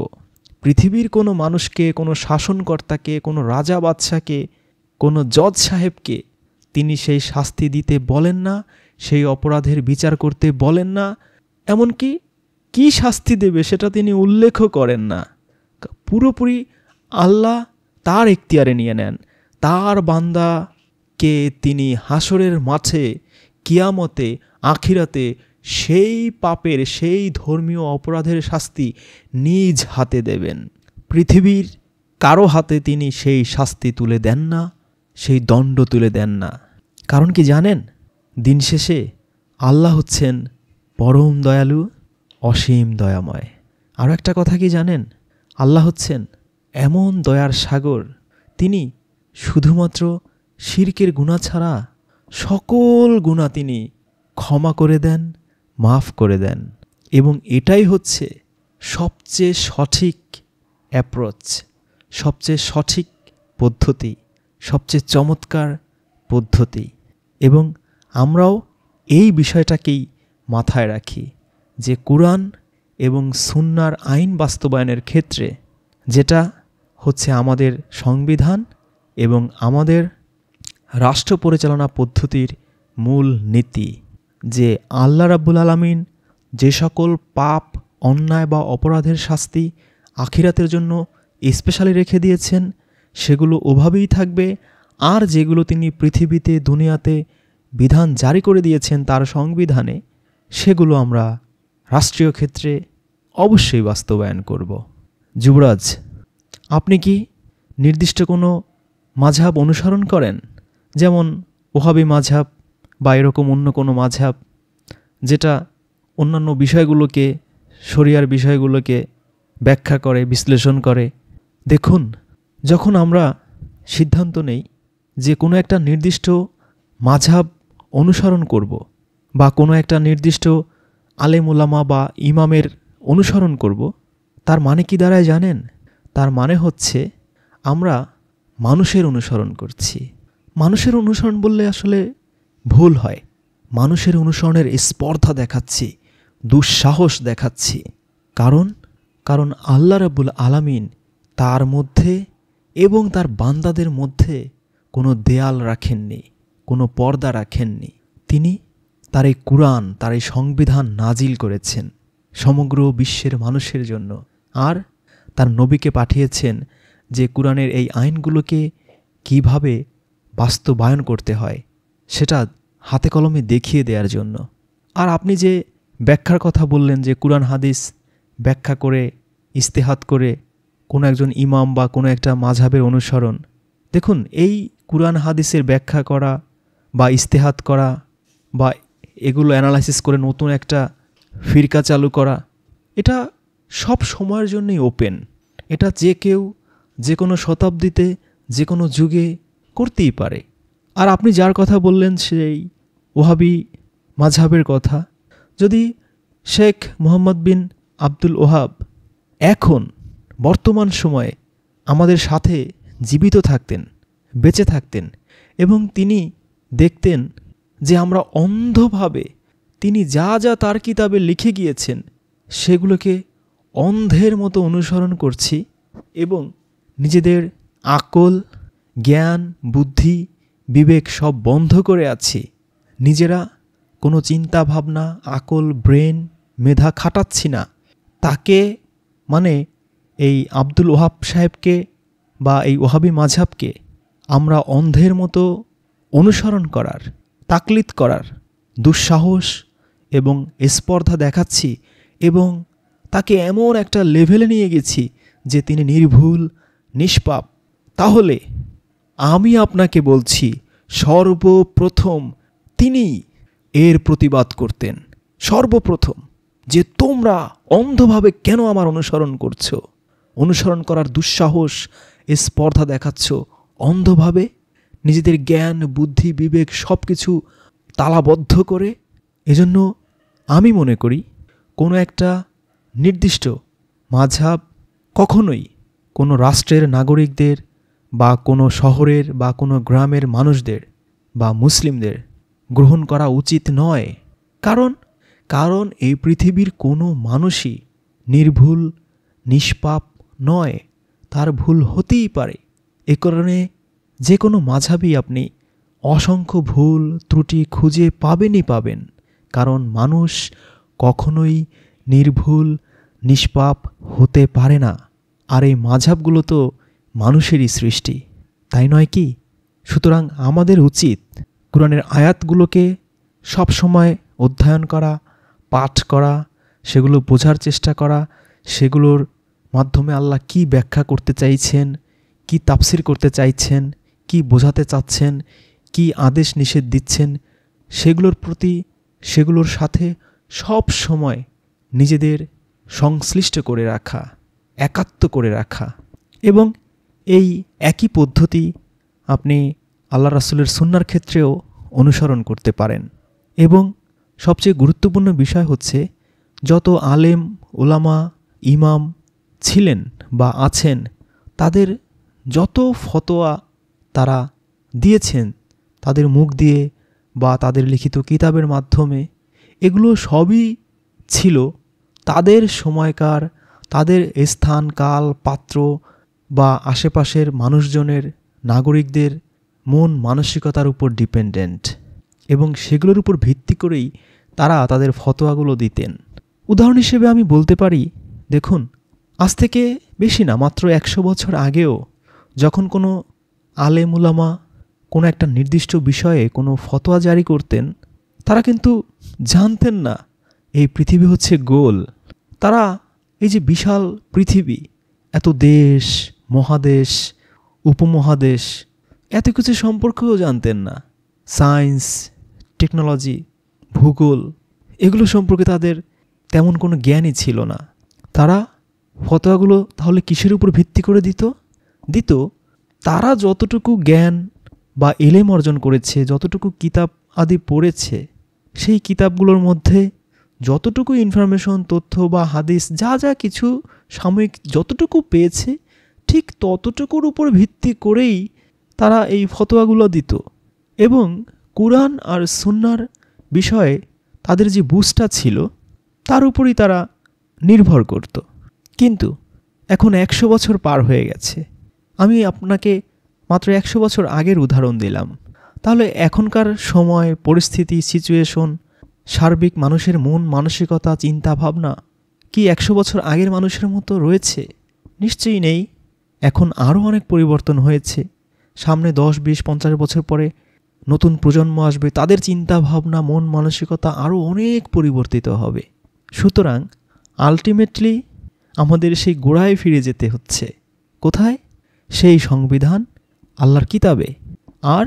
পৃথিবীর কোনো মানুষকে, কোনো শাসনকর্তাকে, কোনো রাজা বাদশাকে, কোনো জজ সাহেবকে তিনি সেই শাস্তি দিতে বলেন না, সেই অপরাধের বিচার করতে বলেন না। এমনকি কী শাস্তি দেবে সেটা তিনি উল্লেখও করেন না। পুরোপুরি আল্লাহ তার এখতিয়ারে নিয়ে নেন। তার বান্দাকে তিনি হাসরের মাঠে, কিয়ামতে, আখিরাতে সেই পাপের, সেই ধর্মীয় অপরাধের শাস্তি নিজ হাতে দেবেন। পৃথিবীর কারো হাতে তিনি সেই শাস্তি তুলে দেন না, সেই দণ্ড তুলে দেন না। কারণ কি জানেন? দিন শেষে আল্লাহ হচ্ছেন পরম দয়ালু, অসীম দয়াময়। আরও একটা কথা কি জানেন? আল্লাহ হচ্ছেন এমন দয়ার সাগর, তিনি শুধুমাত্র শিরকের গুনাহ ছাড়া সকল গুনাহ তিনি ক্ষমা করে দেন, মাফ করে দেন। এবং এটাই হচ্ছে সবচেয়ে সঠিক অ্যাপ্রোচ, সবচেয়ে সঠিক পদ্ধতি, সবচেয়ে চমৎকার পদ্ধতি। এবং আমরাও এই বিষয়টাকেই মাথায় রাখি যে কুরআন এবং সুন্নাহর আইন বাস্তবায়নের ক্ষেত্রে, যেটা হচ্ছে আমাদের সংবিধান এবং আমাদের রাষ্ট্র পরিচালনা পদ্ধতির মূল নীতি, যে আল্লাহ রাব্বুল আলামিন যে সকল পাপ, অন্যায় বা অপরাধের শাস্তি আখিরাতের জন্য স্পেশালি রেখে দিয়েছেন সেগুলো ওভাবেই থাকবে। আর যেগুলো তিনি পৃথিবীতে, দুনিয়াতে বিধান জারি করে দিয়েছেন তার সংবিধানে, সেগুলো আমরা রাষ্ট্রীয় ক্ষেত্রে অবশ্যই বাস্তবায়ন করব। যুবরাজ, আপনি কি নির্দিষ্ট কোনো মাযহাব অনুসরণ করেন? যেমন ওহাবী মাযহাব বা এরকম অন্য কোনো মাযহাব যেটা অন্যান্য বিষয়গুলোকে, শরিয়ার বিষয়গুলোকে ব্যাখ্যা করে, বিশ্লেষণ করে? দেখুন, যখন আমরা সিদ্ধান্ত নেই যে কোনো একটা নির্দিষ্ট মাযহাব অনুসরণ করব বা কোনো একটা নির্দিষ্ট আলেম ওলামা বা ইমামের অনুসরণ করব, তার মানে কি দাঁড়ায় জানেন? তার মানে হচ্ছে আমরা মানুষের অনুসরণ করছি। মানুষের অনুসরণ বললে আসলে ভুল হয়। মানুষের অনুসরণের স্পর্ধা দেখাচ্ছি, দুঃসাহস দেখাচ্ছি। কারণ আল্লাহ রাব্বুল আলামিন তার মধ্যে এবং তার বান্দাদের মধ্যে কোনো দেয়াল রাখেননি, কোনো পর্দা রাখেননি। তিনি তার এই কুরআন, তার এই সংবিধান নাজিল করেছেন সমগ্র বিশ্বের মানুষের জন্য। আর তার নবীকে পাঠিয়েছেন যে কুরআনের এই আইনগুলোকে কিভাবে বাস্তবায়ন করতে হয় সেটা হাতে কলমে দেখিয়ে দেওয়ার জন্য। আর আপনি যে ব্যাখ্যার কথা বললেন যে কুরআন হাদিস ব্যাখ্যা করে, ইস্তেহাদ করে কোনো একজন ইমাম বা কোনো একটা মাযহাবের অনুসরণ, দেখুন, এই কুরআন হাদিসের ব্যাখ্যা করা বা ইস্তেহাদ করা বা এগুলো অ্যানালাইসিস করে নতুন একটা ফিরকা চালু করা, এটা সব সময়ের জন্যই ওপেন। এটা যে কেউ, যে কোনো শতাব্দীতে, যে কোনো যুগে করতেই পারে। আর আপনি যার কথা বললেন সেই ওহাবি মাযহাবের কথা, যদি শেখ মুহাম্মদ বিন আব্দুল ওহাব এখন বর্তমান সময়ে আমাদের সাথে জীবিত থাকতেন, বেঁচে থাকতেন, এবং তিনি দেখতেন যে আমরা অন্ধভাবে তিনি যা যা তার কিতাবে লিখে গিয়েছেন সেগুলোকে অন্ধের মতো অনুসরণ করছি এবং নিজেদের আকল, জ্ঞান, বুদ্ধি, বিবেক সব বন্ধ করে আছি, নিজেরা কোনো চিন্তা ভাবনা, আকল, ব্রেন, মেধা খাটাচ্ছি না, তাকে মানে এই আব্দুল ওহাব সাহেবকে বা এই ওহাবি মাযহাবকে আমরা অন্ধের মতো অনুসরণ করার, তাকলিদ করার দুঃসাহস এবং স্পর্ধা দেখাচ্ছি এবং তাকে এমন একটা লেভেলে নিয়ে গেছি যে তিনি নির্ভুল, নিষ্পাপ। তাহলে আমি আপনাকে বলছি, সর্বপ্রথম তিনি এর প্রতিবাদ করতেন, সর্বপ্রথম, যে তোমরা অন্ধভাবে কেন আমার অনুসরণ করছো, অনুসরণ করার দুঃসাহস, স্পর্ধা দেখাচ্ছ অন্ধভাবে, নিজেদের জ্ঞান, বুদ্ধি, বিবেক সব কিছু তালাবদ্ধ করে। এজন্য আমি মনে করি কোনো একটা নির্দিষ্ট মাযহাব কখনোই কোনো রাষ্ট্রের নাগরিকদের বা কোনো শহরের বা কোনো গ্রামের মানুষদের বা মুসলিমদের গ্রহণ করা উচিত নয়। কারণ এই পৃথিবীর কোনো মানুষই নির্ভুল, নিষ্পাপ নয়, তার ভুল হতেই পারে। এ কারণে যে কোনো মাযহাবই আপনি অসংখ্য ভুল ত্রুটি খুঁজে পাবেন, কারণ মানুষ কখনোই নির্ভুল, নিষ্পাপ হতে পারে না। আর এই মাযহাবগুলো তো মানুষেরই সৃষ্টি, তাই নয় কি? সুতরাং আমাদের উচিত কোরআনের আয়াতগুলোকে সবসময় অধ্যয়ন করা, পাঠ করা, সেগুলো বোঝার চেষ্টা করা, সেগুলোর মাধ্যমে আল্লাহ কি ব্যাখ্যা করতে চাইছেন, কি তাফসির করতে চাইছেন, কি বোঝাতে চাচ্ছেন, কি আদেশ নিষেধ দিচ্ছেন, সেগুলোর প্রতি, সেগুলোর সাথে সব সময় নিজেদের সংশ্লিষ্ট করে রাখা, একাত্ম করে রাখা। এবং এই একই পদ্ধতি আপনি আল্লাহ রাসূলের সুন্নাহর ক্ষেত্রেও অনুসরণ করতে পারেন। এবং সবচেয়ে গুরুত্বপূর্ণ বিষয় হচ্ছে, যত আলেম, ওলামা, ইমাম ছিলেন বা আছেন, তাদের যত ফতোয়া তারা দিয়েছেন তাদের মুখ দিয়ে বা তাদের লিখিত কিতাবের মাধ্যমে, এগুলো সবই ছিল তাদের সময়কার, তাদের স্থান, কাল, পাত্র বা আশেপাশের মানুষজনের, নাগরিকদের মন মানসিকতার উপর ডিপেন্ডেন্ট, এবং সেগুলোর উপর ভিত্তি করেই তারা তাদের ফতোয়াগুলো দিতেন। উদাহরণ হিসেবে আমি বলতে পারি, দেখুন, আজ থেকে বেশি না, মাত্র 100 বছর আগেও যখন কোনো আলেম উলামা কোনো একটা নির্দিষ্ট বিষয়ে কোনো ফতোয়া জারি করতেন, তারা কিন্তু জানতেন না এই পৃথিবী হচ্ছে গোল। তারা এই যে বিশাল পৃথিবী, এত দেশ, মহাদেশ, উপমহাদেশ, এত কিছু সম্পর্কেও জানতেন না। সায়েন্স, টেকনোলজি, ভূগোল, এগুলো সম্পর্কে তাদের তেমন কোনো জ্ঞানই ছিল না। তারা ফতোয়াগুলো তাহলে কিসের উপর ভিত্তি করে দিত? তারা যতটুকু জ্ঞান বা এলেম অর্জন করেছে, যতটুকু কিতাব আদি পড়েছে, সেই কিতাবগুলোর মধ্যে যতটুকু ইনফরমেশন, তথ্য বা হাদিস যা যা কিছু সাময়িক যতটুকু পেয়েছে, ঠিক ততটুকুর উপর ভিত্তি করেই তারা এই ফতোয়াগুলো দিত। এবং কুরআন আর সুন্নাহর বিষয়ে তাদের যে বুঝটা ছিল তার উপরই তারা নির্ভর করত। কিন্তু এখন 100 বছর পার হয়ে গেছে। আমি আপনাকে মাত্র 100 বছর আগের উদাহরণ দিলাম। তাহলে এখনকার সময়, পরিস্থিতি, সিচুয়েশন, সার্বিক মানুষের মন মানসিকতা, চিন্তা ভাবনা কি 100 বছর আগের মানুষের মতো রয়েছে? নিশ্চয়ই নেই। এখন আরও অনেক পরিবর্তন হয়েছে। সামনে 10, 20, 50 বছর পরে নতুন প্রজন্ম আসবে, তাদের চিন্তা ভাবনা, মন মানসিকতা আরও অনেক পরিবর্তিত হবে। সুতরাং আলটিমেটলি আমাদের সেই গোড়ায় ফিরে যেতে হচ্ছে। কোথায়? সেই সংবিধান, আল্লাহর কিতাবে আর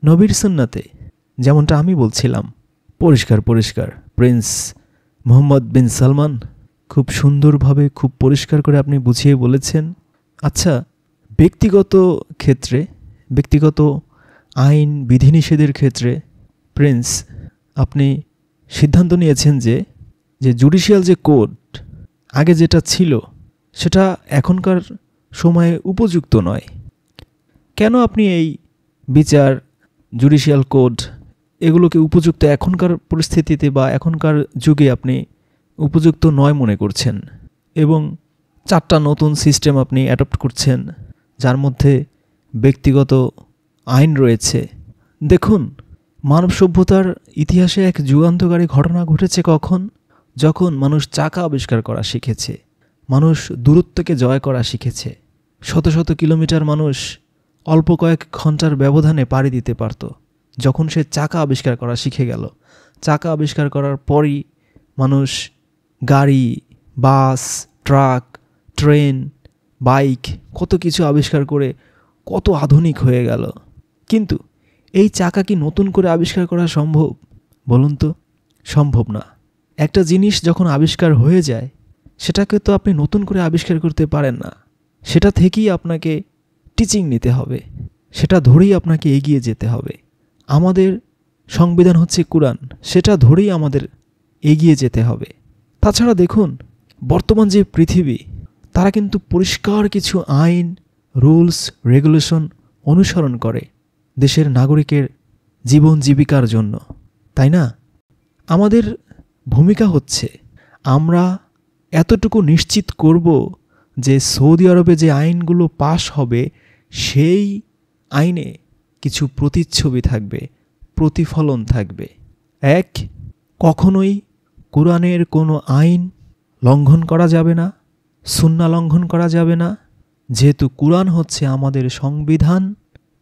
নবীর সুন্নাতে। যেমনটা আমি বলছিলাম, পরিষ্কার প্রিন্স মোহাম্মদ বিন সালমান খুব সুন্দরভাবে, খুব পরিষ্কার করে আপনি বুঝিয়ে বলেছেন। আচ্ছা, ব্যক্তিগত ক্ষেত্রে, ব্যক্তিগত আইন বিধিনিষেধের ক্ষেত্রে প্রিন্স আপনি সিদ্ধান্ত নিয়েছেন যে জুডিশিয়াল যে কোড আগে যেটা ছিল সেটা এখনকার সময়ে উপযুক্ত নয়। কেন আপনি এই বিচার, জুডিশিয়াল কোড এগুলোকে উপযুক্ত এখনকার পরিস্থিতিতে বা এখনকার যুগে আপনি উপযুক্ত নয় মনে করছেন এবং 4টা নতুন সিস্টেম আপনি অ্যাডপ্ট করছেন যার মধ্যে ব্যক্তিগত আইন রয়েছে? দেখুন, মানব সভ্যতার ইতিহাসে এক যুগান্তকারী ঘটনা ঘটেছে কখন? যখন মানুষ চাকা আবিষ্কার করা শিখেছে, মানুষ দূরত্বকে জয় করা শিখেছে। শত শত কিলোমিটার মানুষ অল্প কয়েক ঘন্টার ব্যবধানে পাড়ি দিতে পারত যখন সে চাকা আবিষ্কার করা শিখে গেল। চাকা আবিষ্কার করার পরই মানুষ গাড়ি, বাস, ট্রাক, ট্রেন, বাইক কত কিছু আবিষ্কার করে কত আধুনিক হয়ে গেল। কিন্তু এই চাকা কি নতুন করে আবিষ্কার করা সম্ভব? বলুন তো, সম্ভব না। একটা জিনিস যখন আবিষ্কার হয়ে যায় সেটাকে তো আপনি নতুন করে আবিষ্কার করতে পারেন না। সেটা থেকেই আপনাকে টিচিং নিতে হবে, সেটা ধরেই আপনাকে এগিয়ে যেতে হবে। আমাদের সংবিধান হচ্ছে কুরআন, সেটা ধরেই আমাদের এগিয়ে যেতে হবে। তাছাড়া দেখুন, বর্তমান যে পৃথিবী, তারা কিন্তু পরিষ্কার কিছু আইন, রুলস, রেগুলেশন অনুসরণ করে দেশের নাগরিকের জীবন জীবিকার জন্য, তাই না? আমাদের ভূমিকা হচ্ছে আমরা এতটুকু নিশ্চিত করব যে সৌদি আরবে যে আইনগুলো পাশ হবে সেই আইনে কিছু প্রতিচ্ছবি থাকবে, প্রতিফলন থাকবে। এক, কখনোই কোরআনের কোনো আইন লঙ্ঘন করা যাবে না, সুন্নাহ লঙ্ঘন করা যাবে না, যেহেতু কোরআন হচ্ছে আমাদের সংবিধান,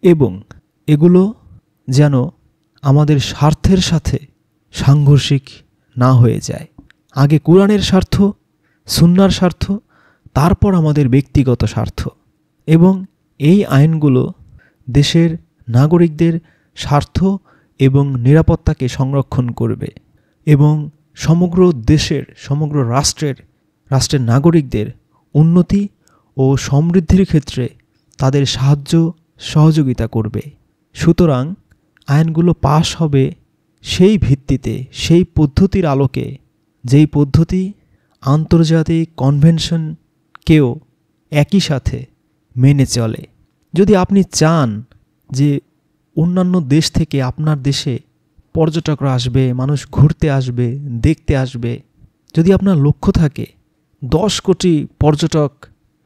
এবং এগুলো যেন আমাদের স্বার্থের সাথে সাংঘর্ষিক না হয়ে যায়। আগে কোরআনের স্বার্থ, সুন্নাহর স্বার্থ, তারপর আমাদের ব্যক্তিগত স্বার্থ। এবং এই আইনগুলো দেশের নাগরিকদের স্বার্থ এবং নিরাপত্তাকে সংরক্ষণ করবে এবং সমগ্র দেশের, সমগ্র রাষ্ট্রের নাগরিকদের উন্নতি ও সমৃদ্ধির ক্ষেত্রে তাদের সাহায্য সহযোগিতা করবে। সুতরাং আইনগুলো পাশ হবে সেই ভিত্তিতে, সেই পদ্ধতির আলোকে, যেই পদ্ধতি আন্তর্জাতিক কনভেনশনকেও একই সাথে মেনে চলে। যদি আপনি চান যে অন্যান্য দেশ থেকে আপনার দেশে পর্যটকরা আসবে, মানুষ ঘুরতে আসবে, দেখতে আসবে, যদি আপনার লক্ষ্য থাকে 10 কোটি পর্যটক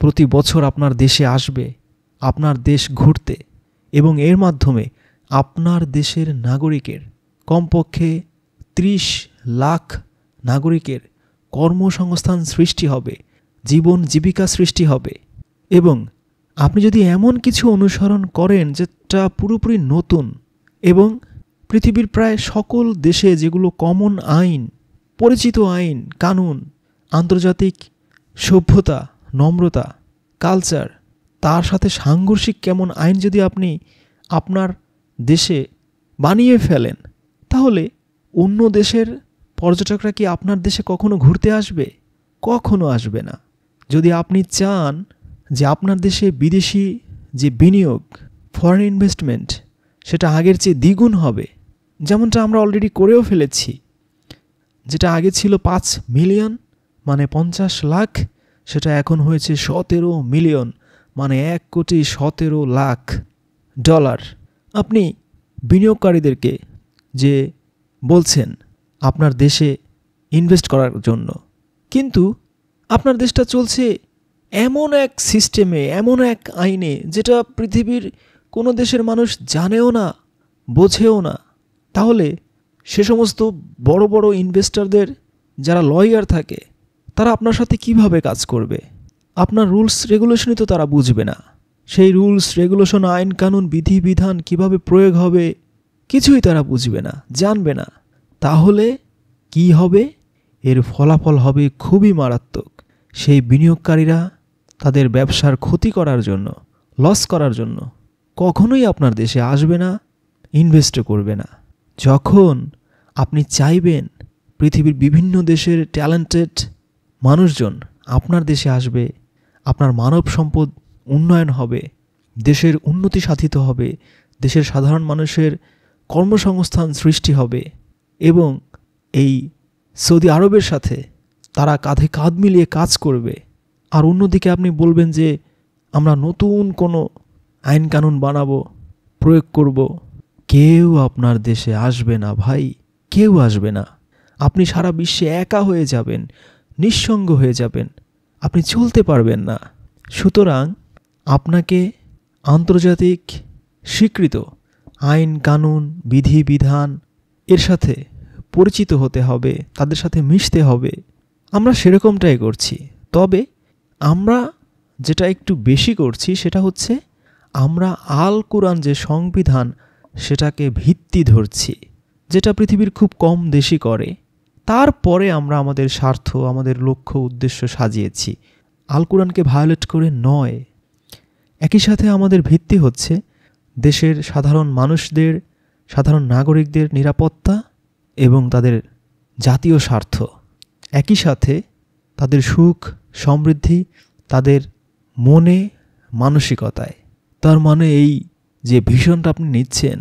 প্রতি বছর আপনার দেশে আসবে আপনার দেশ ঘুরতে, এবং এর মাধ্যমে আপনার দেশের নাগরিকের কমপক্ষে 30 লাখ নাগরিকের কর্মসংস্থান সৃষ্টি হবে, জীবন জীবিকা সৃষ্টি হবে, এবং আপনি যদি এমন কিছু অনুসরণ করেন যেটা পুরোপুরি নতুন এবং পৃথিবীর প্রায় সকল দেশে যেগুলো কমন আইন, পরিচিত আইন, কানুন, আন্তর্জাতিক সভ্যতা, নম্রতা, কালচার, তার সাথে সাংঘর্ষিক কেমন আইন যদি আপনি আপনার দেশে বানিয়ে ফেলেন, তাহলে অন্য দেশের পর্যটকরা কি আপনার দেশে কখনো ঘুরতে আসবে? কখনো আসবে না। যদি আপনি চান যে আপনার দেশে বিদেশি যে বিনিয়োগ, ফরেন ইনভেস্টমেন্ট, সেটা আগের চেয়ে দ্বিগুণ হবে, যেমনটা আমরা অলরেডি করেও ফেলেছি। যেটা আগে ছিল 5 মিলিয়ন মানে 50 লাখ, সেটা এখন হয়েছে 17 মিলিয়ন মানে 1,17,00,000 ডলার। আপনি বিনিয়োগকারীদেরকে যে বলছেন আপনার দেশে ইনভেস্ট করার জন্য, কিন্তু আপনার দেশটা চলছে এমন এক সিস্টেমে, এমন এক আইনে যেটা পৃথিবীর কোনো দেশের মানুষ জানেও না, বোঝেও না। তাহলে সে সমস্ত বড় বড় ইনভেস্টরদের যারা লয়ার থাকে তারা আপনার সাথে কিভাবে কাজ করবে? আপনার রুলস রেগুলেশনই তো তারা বুঝবে না। সেই রুলস রেগুলেশন, আইন কানুন, বিধি বিধান কিভাবে প্রয়োগ হবে কিছুই তারা বুঝবে না, জানবে না। তাহলে কি হবে? এর ফলাফল হবে খুবই মারাত্মক। সেই বিনিয়োগকারীরা তাদের ব্যবসার ক্ষতি করার জন্য, লস করার জন্য কখনোই আপনার দেশে আসবে না, ইনভেস্টও করবে না। যখন আপনি চাইবেন পৃথিবীর বিভিন্ন দেশের ট্যালেন্টেড মানুষজন আপনার দেশে আসবে, আপনার মানব সম্পদ উন্নয়ন হবে, দেশের উন্নতি সাধিত হবে, দেশের সাধারণ মানুষের কর্মসংস্থান সৃষ্টি হবে এবং এই সৌদি আরবের সাথে তারা কাঁধে কাঁধ মিলিয়ে কাজ করবে। আর অন্যদিকে আপনি বলবেন যে আমরা নতুন কোনো আইন কানুন বানাবো, প্রয়োগ করব, কেউ আপনার দেশে আসবে না ভাই, কেউ আসবে না। আপনি সারা বিশ্বে একা হয়ে যাবেন, নিঃসঙ্গ হয়ে যাবেন, আপনি চলতে পারবেন না। সুতরাং আপনাকে আন্তর্জাতিক স্বীকৃত আইন কানুন বিধি বিধান এর সাথে পরিচিত হতে হবে, তাদের সাথে মিশতে হবে। আমরা সেরকমটাই করছি। তবে আমরা যেটা একটু বেশি করছি সেটা হচ্ছে আমরা আল কোরআন যে সংবিধান সেটাকে ভিত্তি ধরছি, যেটা পৃথিবীর খুব কম দেশই করে। তারপরে আমরা আমাদের স্বার্থ, আমাদের লক্ষ্য উদ্দেশ্য সাজিয়েছি, আল কোরআনকে ভায়োলেট করে নয়। একই সাথে আমাদের ভিত্তি হচ্ছে দেশের সাধারণ মানুষদের, সাধারণ নাগরিকদের নিরাপত্তা এবং তাদের জাতীয় স্বার্থ। একই সাথে তাদের সুখ সমৃদ্ধি তাদের মনে মানসিকতায়। তার মানে এই যে ভিশনটা আপনি নিচ্ছেন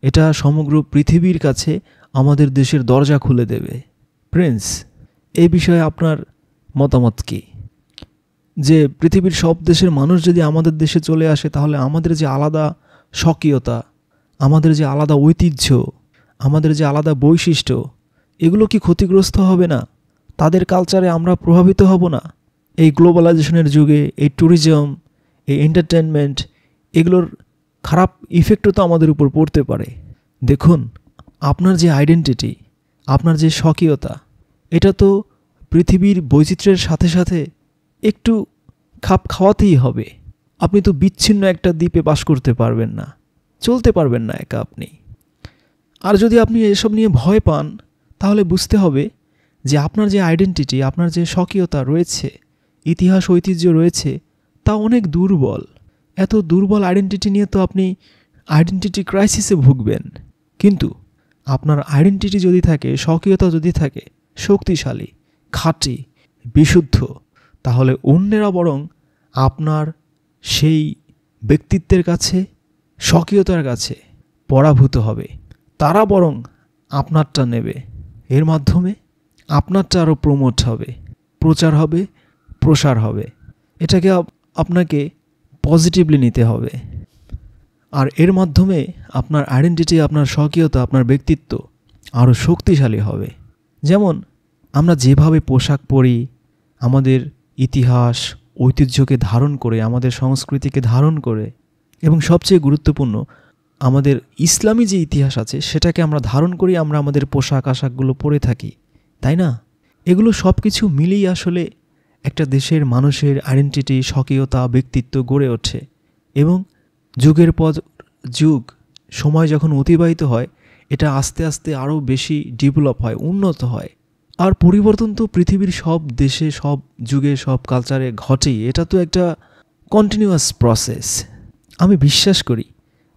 এটা সমগ্র পৃথিবীর কাছে আমাদের দেশের দরজা খুলে দেবে। প্রিন্স, এই বিষয়ে আপনার মতামত কি? যে পৃথিবীর সব দেশের মানুষ যদি আমাদের দেশে চলে আসে তাহলে আমাদের যে আলাদা স্বকীয়তা, আমাদের যে আলাদা ঐতিহ্য, আমাদের যে আলাদা বৈশিষ্ট্য, এগুলো কি ক্ষতিগ্রস্ত হবে না? তাদের কালচারে আমরা প্রভাবিত হব না? এই গ্লোবালাইজেশনের যুগে এই ট্যুরিজম, এই এন্টারটেনমেন্ট, এগুলোর খারাপ ইফেক্টও তো আমাদের উপর পড়তে পারে। দেখুন, আপনার যে আইডেন্টিটি, আপনার যে স্বকীয়তা, এটা তো পৃথিবীর বৈচিত্র্যের সাথে সাথে একটু খাপ খাওয়াতেই হবে। আপনি তো বিচ্ছিন্ন একটা দ্বীপে বাস করতে পারবেন না, চলতে পারবেন না একা আপনি। আর যদি আপনি এসব নিয়ে ভয় পান তাহলে বুঝতে হবে যে আপনার যে আইডেন্টিটি, আপনার যে স্বকীয়তা রয়েছে, ইতিহাস ঐতিহ্য রয়েছে, তা অনেক দুর্বল। এত দুর্বল আইডেন্টিটি নিয়ে তো আপনি আইডেন্টিটি ক্রাইসিসে ভুগবেন। কিন্তু আপনার আইডেন্টিটি যদি থাকে, স্বকীয়তা যদি থাকে শক্তিশালী, খাঁটি, বিশুদ্ধ, তাহলে অন্যেরা বরং আপনার সেই ব্যক্তিত্বের কাছে, স্বকীয়তার কাছে পরাভূত হবে। তারা বরং আপনারটা নেবে। এর মাধ্যমে আপনারটা আরও প্রমোট হবে, প্রচার হবে, প্রসার হবে। এটাকে আপনাকে পজিটিভলি নিতে হবে। আর এর মাধ্যমে আপনার আইডেন্টিটি, আপনার স্বকীয়তা, আপনার ব্যক্তিত্ব আরও শক্তিশালী হবে। যেমন আমরা যেভাবে পোশাক পরি, আমাদের ইতিহাস ঐতিহ্যকে ধারণ করে, আমাদের সংস্কৃতিকে ধারণ করে, এবং সবচেয়ে গুরুত্বপূর্ণ আমাদের ইসলামী যে ইতিহাস আছে সেটাকে আমরা ধারণ করি, আমরা আমাদের পোশাক আশাকগুলো পরে থাকি, তাই না? এগুলো সব কিছু মিলেই আসলে একটা দেশের মানুষের আইডেন্টিটি, স্বকীয়তা, ব্যক্তিত্ব গড়ে ওঠে। এবং যুগের পর যুগ সময় যখন অতিবাহিত হয়, এটা আস্তে আস্তে আরও বেশি ডেভেলপ হয়, উন্নত হয়। আর পরিবর্তন তো পৃথিবীর সব দেশে, সব যুগে, সব কালচারে ঘটেই। এটা তো একটা কন্টিনিউয়াস প্রসেস। আমি বিশ্বাস করি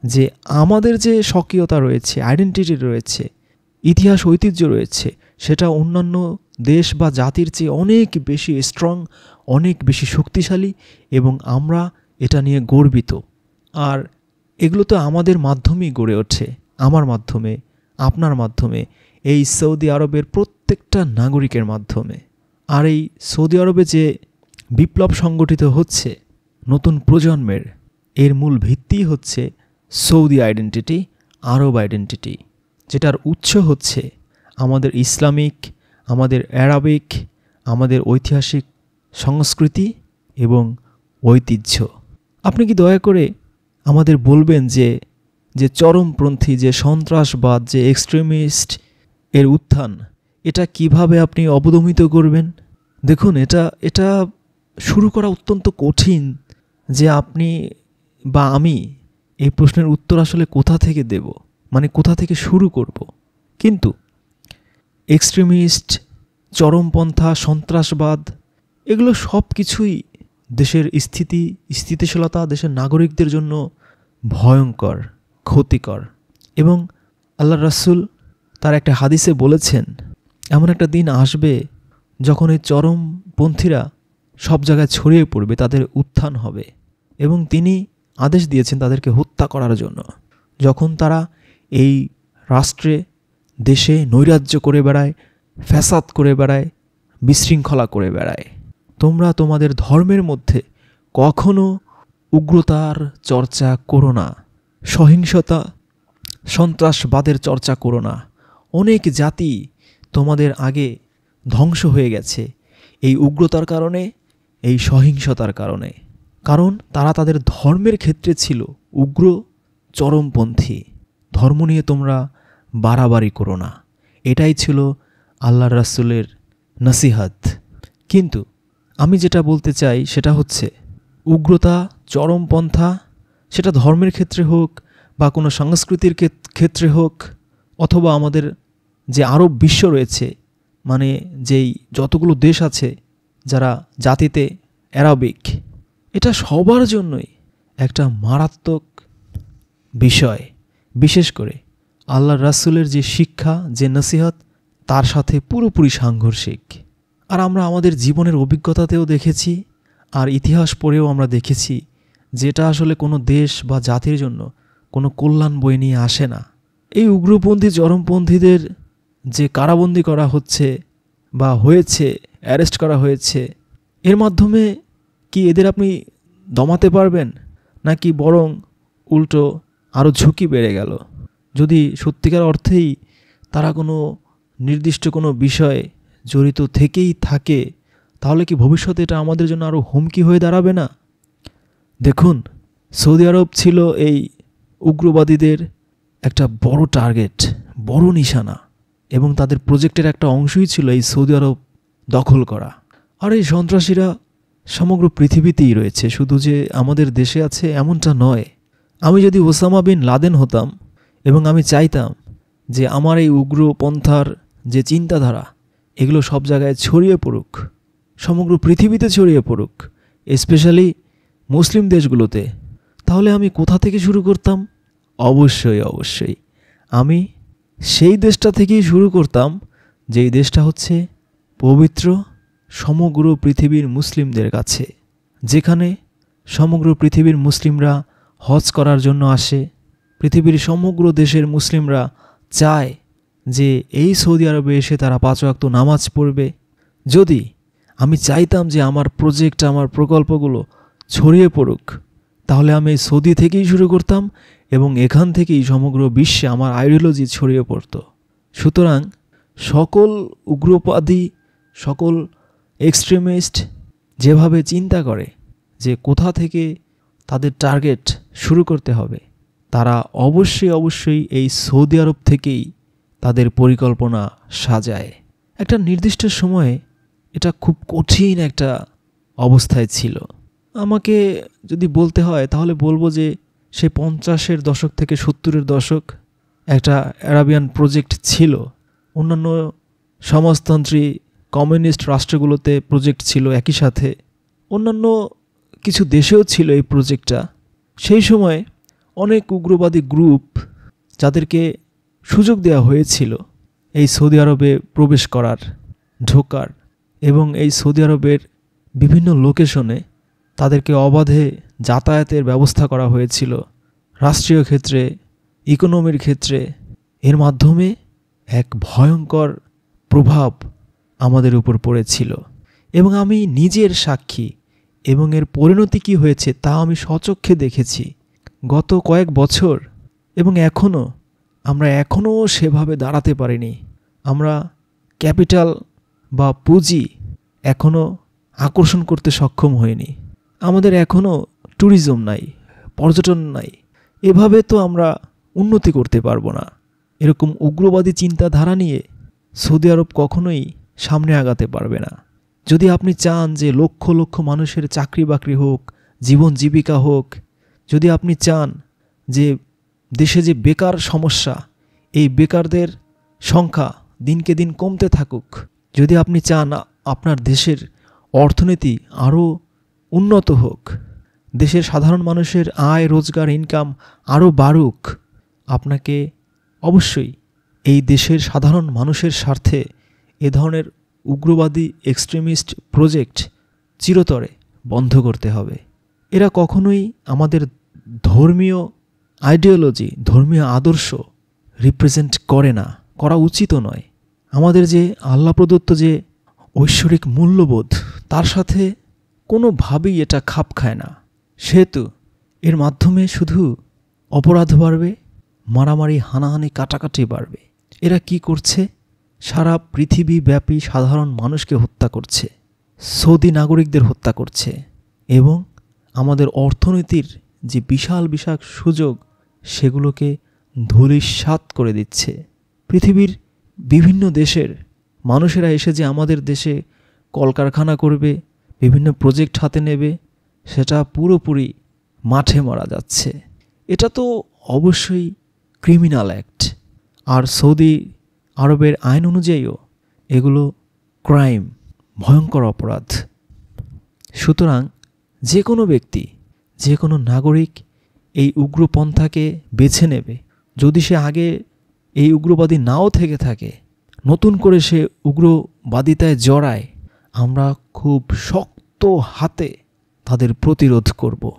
যে আমাদের যে স্বকীয়তা রয়েছে, আইডেন্টিটি রয়েছে, ইতিহাস ঐতিহ্য রয়েছে, সেটা অন্যান্য দেশ বা জাতির চেয়ে অনেক বেশি স্ট্রং, অনেক বেশি শক্তিশালী, এবং আমরা এটা নিয়ে গর্বিত। আর এগুলো তো আমাদের মাধ্যমেই গড়ে ওঠে, আমার মাধ্যমে, আপনার মাধ্যমে, এই সৌদি আরবের প্রত্যেকটা নাগরিকের মাধ্যমে। আর এই সৌদি আরবে যে বিপ্লব সংগঠিত হচ্ছে নতুন প্রজন্মের, এর মূল ভিত্তি হচ্ছে সৌদি আইডেন্টিটি, আরব আইডেন্টিটি, যেটার উৎস হচ্ছে আমাদের ইসলামিক, আমাদের অ্যারাবিক, আমাদের ঐতিহাসিক সংস্কৃতি এবং ঐতিহ্য। আপনি কি দয়া করে আমাদের বলবেন যে যে চরমপন্থী, যে সন্ত্রাসবাদ, যে এক্সট্রিমিস্ট এর উত্থান, এটা কিভাবে আপনি অবদমিত করবেন? দেখুন, এটা শুরু করা অত্যন্ত কঠিন। যে আপনি বা আমি এই প্রশ্নের উত্তর আসলে কোথা থেকে দেব, মানে কোথা থেকে শুরু করব। কিন্তু এক্সট্রিমিস্ট, চরমপন্থা, সন্ত্রাসবাদ, এগুলো সব কিছুই দেশের স্থিতিশীলতা, দেশের নাগরিকদের জন্য ভয়ঙ্কর, ক্ষতিকর। এবং আল্লাহ রাসূল তার একটা হাদিসে বলেছেন, এমন একটা দিন আসবে যখন এই চরমপন্থীরা সব জায়গায় ছড়িয়ে পড়বে, তাদের উত্থান হবে। এবং তিনি আদেশ দিয়েছেন তাদেরকে হত্যা করার জন্য। যখন তারা এই রাষ্ট্রে দেশে নৈরাজ্য করে বেড়ায়, ফ্যাসাদ করে বেড়ায়, বিশৃঙ্খলা করে বেড়ায়, তোমরা তোমাদের ধর্মের মধ্যে কখনো উগ্রতার চর্চা করো না, সহিংসতা সন্ত্রাসবাদের চর্চা করো না। অনেক জাতি তোমাদের আগে ধ্বংস হয়ে গেছে এই উগ্রতার কারণে, এই সহিংসতার কারণে। কারণ তারা তাদের ধর্মের ক্ষেত্রে ছিল উগ্র, চরমপন্থী। ধর্ম নিয়ে তোমরা বাড়াবাড়ি করো না, এটাই ছিল আল্লাহর রাসূলের নসিহত। কিন্তু আমি যেটা বলতে চাই সেটা হচ্ছে উগ্রতা, চরমপন্থা, সেটা ধর্মের ক্ষেত্রে হোক বা কোনো সংস্কৃতির ক্ষেত্রে হোক, অথবা আমাদের যে আরব বিশ্ব রয়েছে, মানে যেই যতগুলো দেশ আছে যারা জাতিতে অ্যারাবিক, এটা সবার জন্যই একটা মারাত্মক বিষয়। বিশেষ করে আল্লাহর রাসূলের যে শিক্ষা, যে নসিহত, তার সাথে পুরোপুরি সাংঘর্ষিক। আর আমরা আমাদের জীবনের অভিজ্ঞতাতেও দেখেছি, আর ইতিহাস পড়েও আমরা দেখেছি, যেটা আসলে কোনো দেশ বা জাতির জন্য কোনো কল্যাণ বয়ে নিয়ে আসে না। এই উগ্রপন্থী, চরমপন্থীদের যে কারাবন্দী করা হচ্ছে বা হয়েছে, অ্যারেস্ট করা হয়েছে, এর মাধ্যমে কি এদের আপনি দমাতে পারবেন, নাকি বরং উল্টো আরও ঝুঁকি বেড়ে গেল? যদি সত্যিকার অর্থেই তারা কোনো নির্দিষ্ট কোনো বিষয়ে জড়িত থেকেই থাকে, তাহলে কি ভবিষ্যতে এটা আমাদের জন্য আরও হুমকি হয়ে দাঁড়াবে না? দেখুন, সৌদি আরব ছিল এই উগ্রবাদীদের একটা বড় টার্গেট, বড় নিশানা, এবং তাদের প্রজেক্টের একটা অংশই ছিল এই সৌদি আরব দখল করা। আর এই সন্ত্রাসীরা সমগ্র পৃথিবীতেই রয়েছে, শুধু যে আমাদের দেশে আছে এমনটা নয়। আমি যদি ওসামা বিন লাদেন হতাম এবং আমি চাইতাম যে আমার এই উগ্রপন্থার যে চিন্তাধারা, এগুলো সব জায়গায় ছড়িয়ে পড়ুক, সমগ্র পৃথিবীতে ছড়িয়ে পড়ুক, স্পেশালি মুসলিম দেশগুলোতে, তাহলে আমি কোথা থেকে শুরু করতাম? অবশ্যই আমি সেই দেশটা থেকেই শুরু করতাম, যেই দেশটা হচ্ছে পবিত্র সমগ্র পৃথিবীর মুসলিমদের কাছে, যেখানে সমগ্র পৃথিবীর মুসলিমরা হজ করার জন্য আসে। পৃথিবীর সমগ্র দেশের মুসলিমরা চায় যে এই সৌদি আরবে এসে তারা 5 ওয়াক্ত নামাজ পড়বে। যদি আমি চাইতাম যে আমার প্রজেক্ট, আমার প্রকল্পগুলো ছড়িয়ে পড়ুক, তাহলে আমি সৌদি থেকেই শুরু করতাম এবং এখান থেকেই সমগ্র বিশ্বে আমার আইডিওলজি ছড়িয়ে পড়ত। সুতরাং সকল উগ্রবাদী, সকল এক্সট্রিমিস্ট যেভাবে চিন্তা করে যে কোথা থেকে তাদের টার্গেট শুরু করতে হবে, তারা অবশ্যই এই সৌদি আরব থেকেই তাদের পরিকল্পনা সাজায়। একটা নির্দিষ্ট সময়ে এটা খুব কঠিন একটা অবস্থায় ছিল। আমাকে যদি বলতে হয় তাহলে বলবো যে সে 50-এর দশক থেকে 70-এর দশক একটা অ্যারাবিয়ান প্রজেক্ট ছিল। অন্যান্য সমাজতন্ত্রী কমিউনিস্ট রাষ্ট্রগুলোতে প্রজেক্ট ছিল, একই সাথে অন্যান্য কিছু দেশেও ছিল এই প্রজেক্টটা। সেই সময় অনেক উগ্রবাদী গ্রুপ, যাদেরকে সুযোগ দেওয়া হয়েছিল এই সৌদি আরবে প্রবেশ করার, ঢোকার, এবং এই সৌদি আরবের বিভিন্ন লোকেশনে তাদেরকে অবাধে যাতায়াতের ব্যবস্থা করা হয়েছিল, রাষ্ট্রীয় ক্ষেত্রে, ইকোনমির ক্ষেত্রে। এর মাধ্যমে এক ভয়ঙ্কর প্রভাব আমাদের উপর পড়েছিল এবং আমি নিজের সাক্ষী, এবং এর পরিণতি কী হয়েছে তা আমি স্বচক্ষে দেখেছি গত কয়েক বছর। এবং আমরা এখনও সেভাবে দাঁড়াতে পারিনি। আমরা ক্যাপিটাল বা পুঁজি এখনও আকর্ষণ করতে সক্ষম হইনি। আমাদের এখনও ট্যুরিজম নাই, পর্যটন নাই। এভাবে তো আমরা উন্নতি করতে পারবো না। এরকম উগ্রবাদী চিন্তাধারা নিয়ে সৌদি আরব কখনোই সামনে আগাতে পারবে না। যদি আপনি চান যে লক্ষ লক্ষ মানুষের চাকরি বাকরি হোক, জীবন জীবিকা হোক, যদি আপনি চান যে দেশে যে বেকার সমস্যা, এই বেকারদের সংখ্যা দিনকে দিন কমতে থাকুক, যদি আপনি চান আপনার দেশের অর্থনীতি আরও উন্নত হোক, দেশের সাধারণ মানুষের আয়, রোজগার, ইনকাম আরও বাড়ুক, আপনাকে অবশ্যই এই দেশের সাধারণ মানুষের স্বার্থে এ ধরনের উগ্রবাদী এক্সট্রিমিস্ট প্রজেক্ট চিরতরে বন্ধ করতে হবে। এরা কখনোই আমাদের ধর্মীয় আইডিওলজি, ধর্মীয় আদর্শ রিপ্রেজেন্ট করে না, করা উচিতও নয়। আমাদের যে আল্লাহ প্রদত্ত যে ঐশ্বরিক মূল্যবোধ, তার সাথে কোনোভাবেই এটা খাপ খায় না। সেহেতু এর মাধ্যমে শুধু অপরাধ বাড়বে, মারামারি, হানাহানি, কাটাকাটি বাড়বে। এরা কি করছে? সারা পৃথিবীব্যাপী সাধারণ মানুষকে হত্যা করছে, সৌদি নাগরিকদের হত্যা করছে, এবং আমাদের অর্থনীতির যে বিশাল বিশাল সুযোগ সেগুলোকে ধূলিসাৎ করে দিচ্ছে। পৃথিবীর বিভিন্ন দেশের মানুষেরা এসে যে আমাদের দেশে কলকারখানা করবে, বিভিন্ন প্রজেক্ট হাতে নেবে, সেটা পুরোপুরি মাঠে মারা যাচ্ছে। এটা তো অবশ্যই ক্রিমিনাল অ্যাক্ট। আর সৌদি আরবের আইন অনুযায়ীও এগুলো ক্রাইম, ভয়ঙ্কর অপরাধ। সুতরাং যে কোনো ব্যক্তি, যে কোনো নাগরিক এই উগ্রপন্থাকে বেছে নেবে। যদি সে আগে এই উগ্রবাদী নাও থেকে থাকে, নতুন করে সে উগ্রবাদিতায় জড়ায়, আমরা খুব শক্ত হাতে তাদের প্রতিরোধ করব।